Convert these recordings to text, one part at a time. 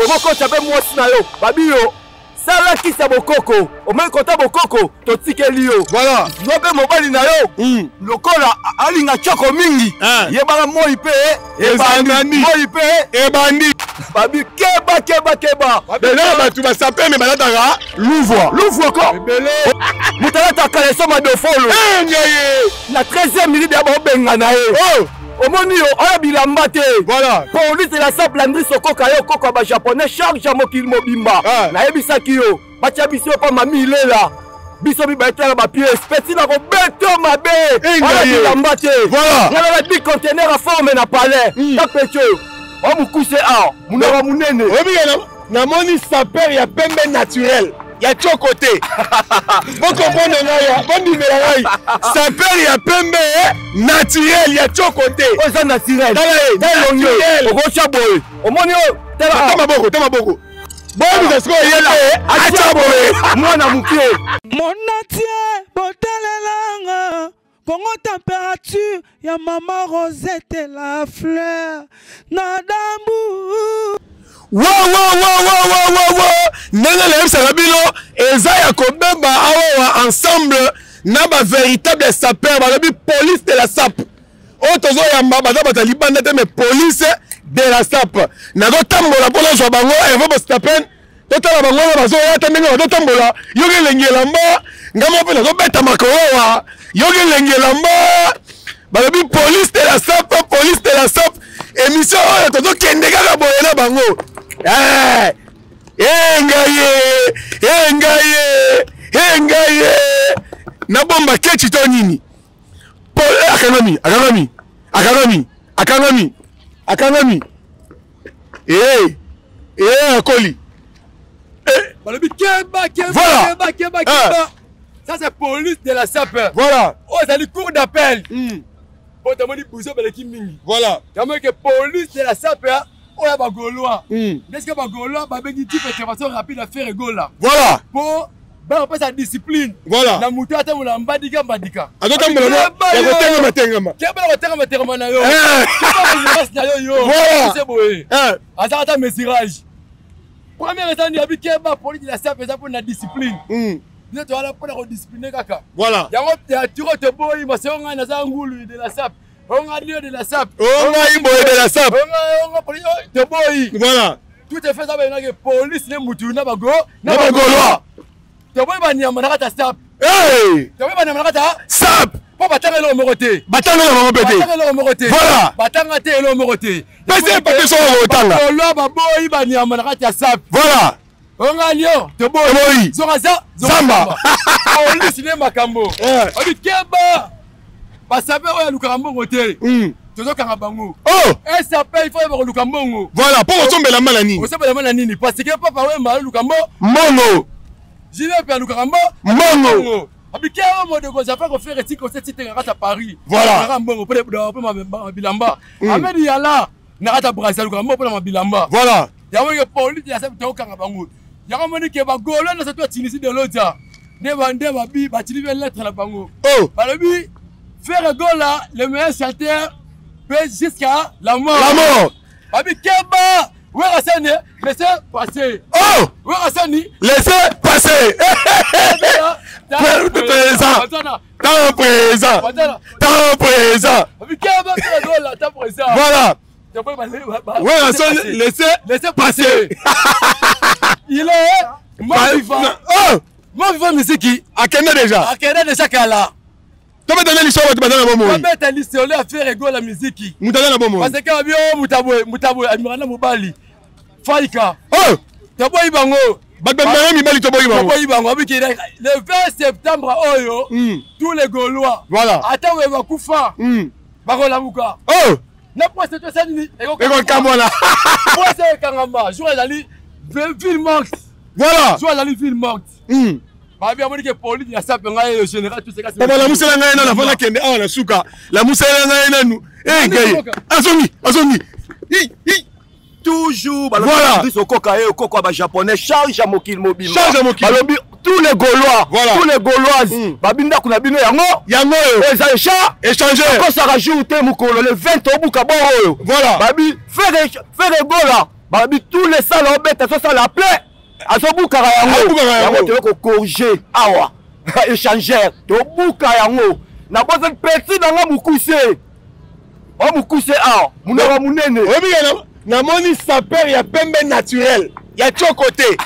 Omoko tape mwasi na yo. Babi yo. Sala kisa bokoko. Omoi kota bokoko. Totikeli yo. Voilà. Nobe mobali na yo. Lokola alinga choko mingi. Yebala moi pe. Ebandi. Moi pe. Ebandi. Babi keba. Bela batu ba sapé mais balataka. Louvre ko. Belé. Mutalata kale soma de folo. Na 13e minute ya bobenga na ye. Oh. Omoni yo oya bilamba te. Voilà. Police de la simple Andri Sokoka yo koko ba japonais charge ya mokili mobimba. Na yebisaki yo. Bacha biso pa mami lela. Biso bi baetela ba pièce. Petit na ko beto mabe. Oya bilamba te. Voilà. Na la big container à forme na palais. Ta pecho. O mukuse a. Munaba munene. Obi na moni sapeur ya pembe naturel. Ya chokote. Bon comprendre ya, bon numéro ngai. Sapeur ya pembe naturel ya chokote. Oza naturel. Naturel. Okocha boy. Omoni yo. Tama boko. Bon nous est-ce yele acha boy. Mwana mukie. Mon atier botalelanga. Congo température ya maman Rosette la fleur. Nadambu. Wow. Nene le Sarabino eza ya kobemba awa ensemble na ba véritable sapeur ba lobi police de la SAP. O tozo ya mbaba za batalibanda te mais police de la SAP. Na do tambola pona zo bango e vo stapen. To tala bango ba zo ya tamenga do tambola. Yoge lengela mba ngamo pe na zo beta makowa. Yoge lengela mba ba lobi police de la SAP, police de la SAP. Émission o tozo kende kaka boyela bango. Engaye na bomba kechi to nini akangami akoli Balobi keba. Ça c'est police de la SAP. Voilà. Oh, c'est le cours d'appel. Oh, t'as dit bouger belle mingi. Voilà. T'as dit que police de la SAP. Oh, ya bagoloa. Est-ce que bagoloa ba bengi type intervention rapide à faire gola. Voilà. Pour ba pas sa discipline. Voilà. Na mutu ata mula mbadika. Adota mbola ya kotengama. Keba kotengama na yo. Voilà. C'est boé. Azata mesirage. Premier état ni abi keba police de la SAP ça pour la discipline. Nous sommes là pour la discipliner kaka. Voilà. Ya tiro te boy ma c'est on a za ngulu de la SAP. On a lieu de la SAP. On a imbo de la SAP. On a police de boy. Voilà. Tout est fait ça ba na police ne mutu na bago. Na bagoloa. Te boy ba nyama na kata SAP. Hey! Te boy ba nyama na kata SAP. Po batanga lo morote. Batanga lo morote. Batanga lo morote. Voilà. Batanga te lo morote. Pese papier so otanga. Lo ba boy ba nyama na kata SAP. Voilà. On a lieu te boy. Zoraza. Zamba. Police ne makambo. On dit keba. Ba sape oya lukambongo te. Tozo kanga bango. Oh! Et ça paye il faut avoir lukambongo. Voilà, pour otombela mala nini. Otombela mala nini parce que papa we ma lukambo. Mongo. Jine pe lukambo. Mongo. Abike o mode ko ça fait ko faire éthique cette cité ngata Paris. Voilà. Lukambo pour ma bilamba. Amedi yala ngata Brazil lukambo pour ma bilamba. Voilà. Ya we police ya sape to kanga bango. Ya ko moni ke ba golo na sa to Tunisie de l'Odia. Ne ba bi ba tili lettre la bango. Oh! Balobi faire gola le meilleur chanteur jusqu'à la mort. La mort. Abi keba, ouais Hassani, laissez passer. Oh, ouais Hassani, laissez passer. Temps présent. Abi keba, temps présent. Voilà. Ouais Hassani, laissez passer. Il est mort vivant. Oh, mort vivant musique. À Kenya déjà. À Kenya déjà kala. Tu vas donner l'histoire de Madame Bomo. Tu vas mettre l'histoire à faire rigoler la musique. Moutala Bomo. Parce que bien Moutaboué, Amirana Mobali. Faika. Oh! Taboy Bango. Bagdamara Mibali Toboy Bango. Toboy Bango. Le 20 septembre, Oyo, tous les Gaulois. Voilà. Attends, on va Koufa. Barola Mouka. Oh! N'a pas cette scène. Et on Kamona. Moi, c'est Kangamba. Joue à la ville morte. Voilà. Joue à la ville morte. Bah bien que police ya sape ngai le général tout ces gars. Papa la musela ngai na la kende ah na suka. La musela ngai na nous. Eh ngai. Azongi. Toujours voilà. Sokoka et Koko ba japonais charge à mokil mobile. Charge à mokil. Tous les Gaulois, voilà. Tous les Gauloises. Babinda kuna bino yango. Les achats échanger. Quand ça rajoute mukolo le 20 au buka bon. Voilà. Babi faire gola. babi tous les salles obeta so ça la plaît azobukaka yango to ko corriger awa échangeur to buka yango na boza petit nanga mukuse o mukuse awa munora munene obi na moni sapeur ya pembe naturel ya chokote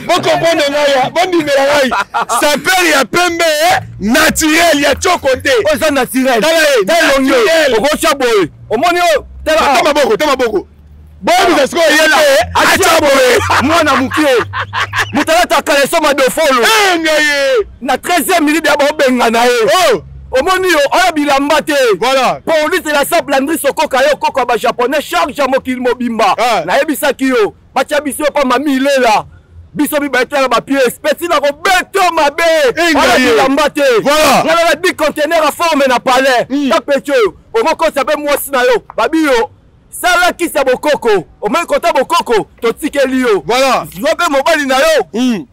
boko bonne ngaya bondi na ngai sapeur ya pembe naturel ya chokote o ça naturel naturel o ko chaboy o moni o tela maboko bobi ça siko yela achaboy mwana mukie mutalata kale soma de folo ngaye na 13e minute ya bobenga na ye omoni yo oya bilamba te voilà police la simple Landry Sokoka yo koko ba japonais charge ya mokili mobimba na yebisaki yo bacha biso pa mami lela biso bi baetela ba pièce petit na ko beto mabe oya bilamba te voilà ngala la big container a forme na palais ta pecho omoko sabe mwasi na yo babi yo sala kisa bokoko omoi kota bokoko totikeli yo voilà zobe mobali na yo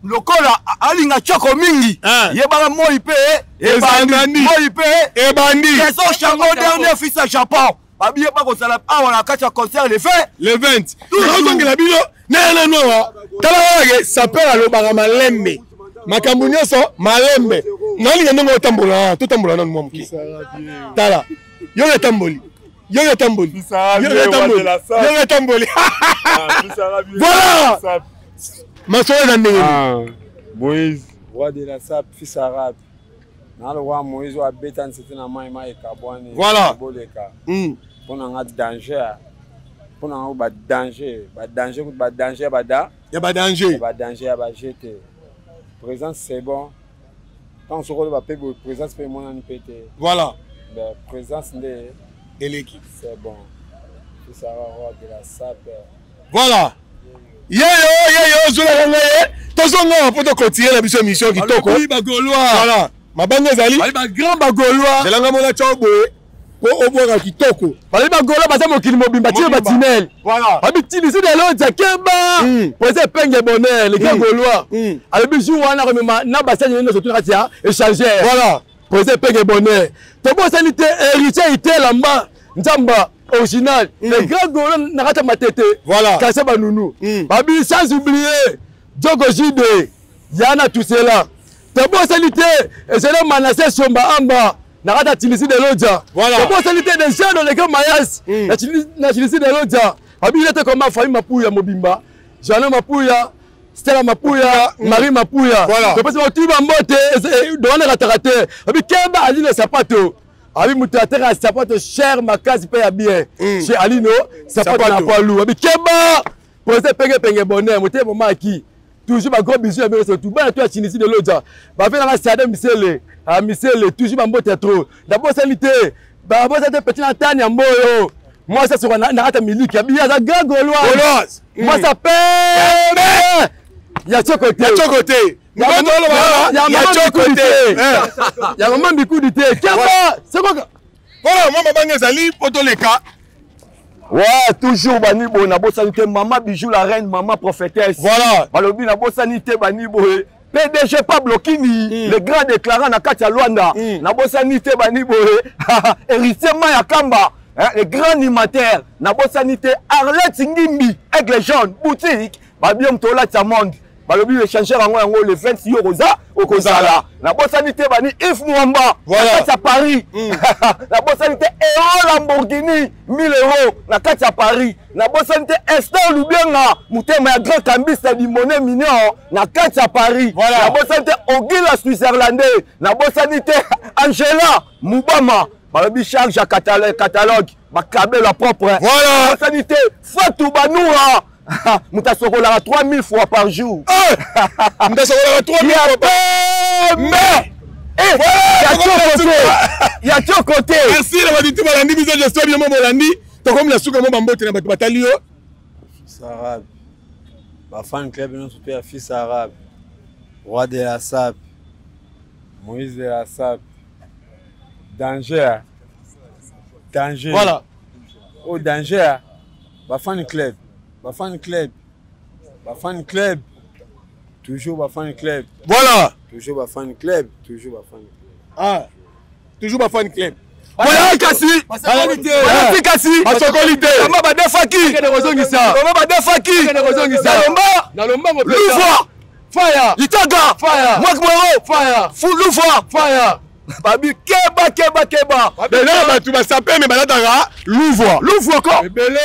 lokola alinga choko mingi yebaka moi pe ebandi moi pe ebandi keso chango dernier fils à Japon babiye pa kozala awa na kati ya concert le 20 ozongela bino nana noa tala wake sapeur alobaka malembe makambo nyonso malembe nalinga ndongo totambola nanu mwa moke tala yo etamboli voilà masolo na ndenge Moïse roi de la sap fils arabe na le roi Moïse wa betan c'était na mai kabwani voilà boleka pona nga danger pona nga ba danger bada ya ba danger ba jeter présence c'est bon quand on se retrouve ba présence pe mon ani pété voilà la présence de l'équipe c'est bon fils arabe roi de la sap voilà yeyo zola ngaye tozonga po to continuer na biso mission kitoko voilà mabango ezali ba grand bagolwa zelanga mona choboe po obwaka kitoko bali bagolwa baza mokili mobimba tie batinel voilà abitili c'est de l'autre keba poser penge bonheur les bagolwa abi jour wana ko na basanye no surtout kati ya échanger voilà poser penge bonheur to bo sanité héritier itelamba nzamba original les grands golwa na kata matete voilà kase banunu babi sans oublier Djogo Jide yana tout cela to bo sanité et c'est le Manassé Somba amba na kata tilisi de l'Odja voilà to bo sanité des gens dans les grands mayas na tilisi de l'Odja babi lete comme Faï Mapuya mobimba Jean Mapuya Stella Mapuya Marie Mapuya voilà to pesa tu ba mbote do na kata babi keba ali le sapato abi mutatere a sapato cher makazi pe ya bien chez Alino sapato na poilu abi keba poser penge bonheur moté momaki toujours ba gros bisous et bien surtout ba toi Tunisie de l'Odja ba fait na Sada Misele a Misele toujours ba mbote trop d'abord sanité ba santé petit na tani ya mboyo moi ça sur na kata miliki abi ya grand gaulois moi ça paie ya chocoté ya maman bikudi te keba c'est quoi voilà moi mabango ezali poto leka ouais toujours banibo na bosanité maman bijou la reine maman prophétesse voilà balobi na bosanité banibo PDG Pablo Kini le grand déclarant na kati ya Luanda na bosanité banibo héritier Maya Kamba le grand animateur na bosanité Arlette Ngimbi Aigle Jaune boutique babiom tola ta monde balobi échanger yango le 26 rosa okozala na bosanité bani If Mwamba voilà à Paris la bosanité Euro Lamborghini 1000 € na kati ya Paris na bosanité Esther Lubenga mutema ya grand cambiste du monnaie minion na kati ya Paris voilà na bosanité Ogila Switzerlandais na bosanité Angela Mubama balobi charge ya catalogue bakabe la propre voilà bosanité Fatou Banoura Moutasokola 3000 fois par jour. Moutasokola 3000 fois par jour. Mais il y a tout côté. Merci la Badito Balandi, bisous de soi bien Bolandi. To comme la souka mo bambote na bato batalio. Fils arabe. Ba fan club non super fils arabe. Roi de la sap. Moïse de la sap. Danger. Danger. Voilà. Oh danger. Ba fan club. Toujours ba fan club. Voilà. Toujours ba fan club. Ah. Toujours ba fan club. balati kasi balati kasi basokoli te kama badefaki kama badefaki nalomba Louvois fire Itaga fire Mwak Mwero fire Louvois fire babi keba belé bato basape me balataka Louvois ko ebele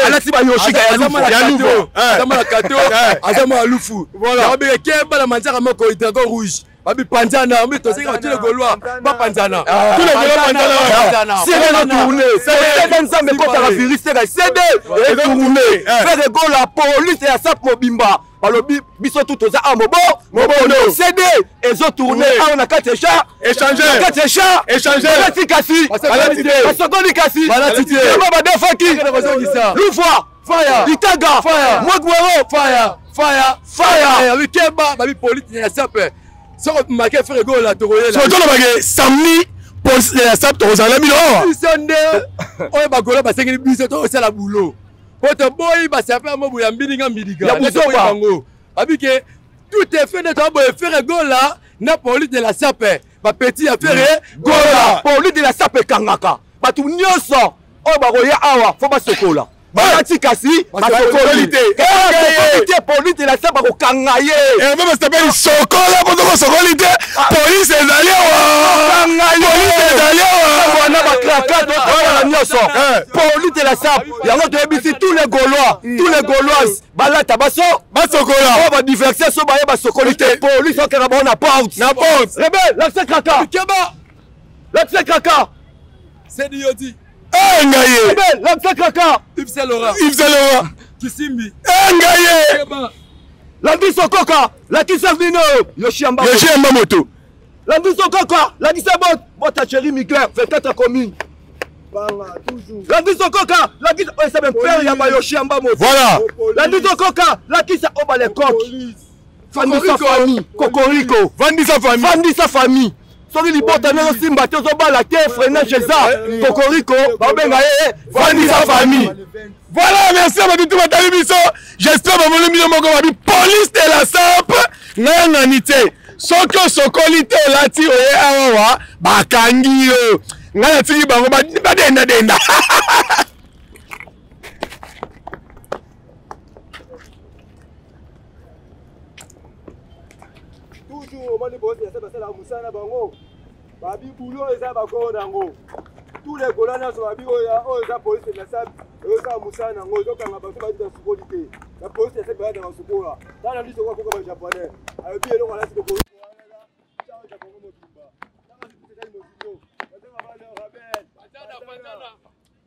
alati bayoshika ya Louvois azamala kato azamala lufu babike keba na manzaka moko dragon rouge babi panzana mbi tosenga batile golwa ba panzana tous les golwa panzana c'est de tourner c'est nzambe kotaka virus te c'est de tourner faire gol la police ya sap mobimba balobi biso tout oza mobono cd ezo tourner awa na kati cha échanger balati kasi basokoli kasi kama badefaki Louvois fire Itaga Mwak Mwero fire wikeba babi police ya sape soko make faire gol la toroyela so tolo bage samedi police de la SAP to ozala bino bisonde oyo bagolo basengeli biso to osala bulo poto boyi basape mo buya mbininga mbidiga ya buzoba bango abike tout est fait de travail faire gol là na police de la SAP ba petit a faire gol là police de la SAP kangaka batu nyonso oyo bakoya awa fo basokola balati kasi basokoli te police de la SAP bakokanga ye mpe basapeli sokola poto kosokoli te police ezali awa wana bakraka totoala nyonso police de la SAP yango toyebisi tous les Gauloises balata basokola oyo badiverse so baye basokoli te police okanga bango na porte rebel lakse kraka c'est yoti ngaye rebel lakse kraka Yves Laurent Kisimbi ngaye Landiso Koka lakisa vino Yoshiamba moto Landiso Koka lakisa bota chéri Miguel 24 communes Landiso Koka lakisa ça même père ya Yoshiamba moto voilà Landiso Koka lakisa oba les coques Vandisa famille Kokoriko Vandisa famille soki libota nano simba te ozobala te freinage eza Kokoriko babenga ye Vandisa famille. Voilà, merci à ma tout batali biso. J'espère que vous avez moko babi police de la SAP na nganité. Soko sokolite lati oye awa bakangi yo. Ngana tiki bango badenda. Toujours au moment de ça la musana bango. Babi boulot eza bako nango. Tous les Golana sont habillés aux police de la SAP. Oza musana ngo zokanga bato ba sécurité. La police essaie de dans ce cours là. Dans la liste quoi comme japonais. Avec bien on a cette police. Ciao japonais mobimba. Dans la liste de mobimbo. On va le rappel. Patana.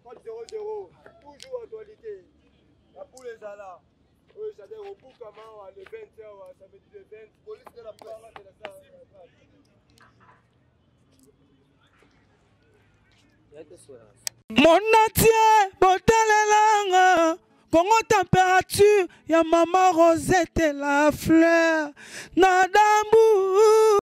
0-0. Toujours actualité. La poule est là. Oui, c'est-à-dire au bout comment le 20h samedi le 20 police de la parole de la SAP. Monatie botalelanga Congo température ya maman Rosette la fleur na dambu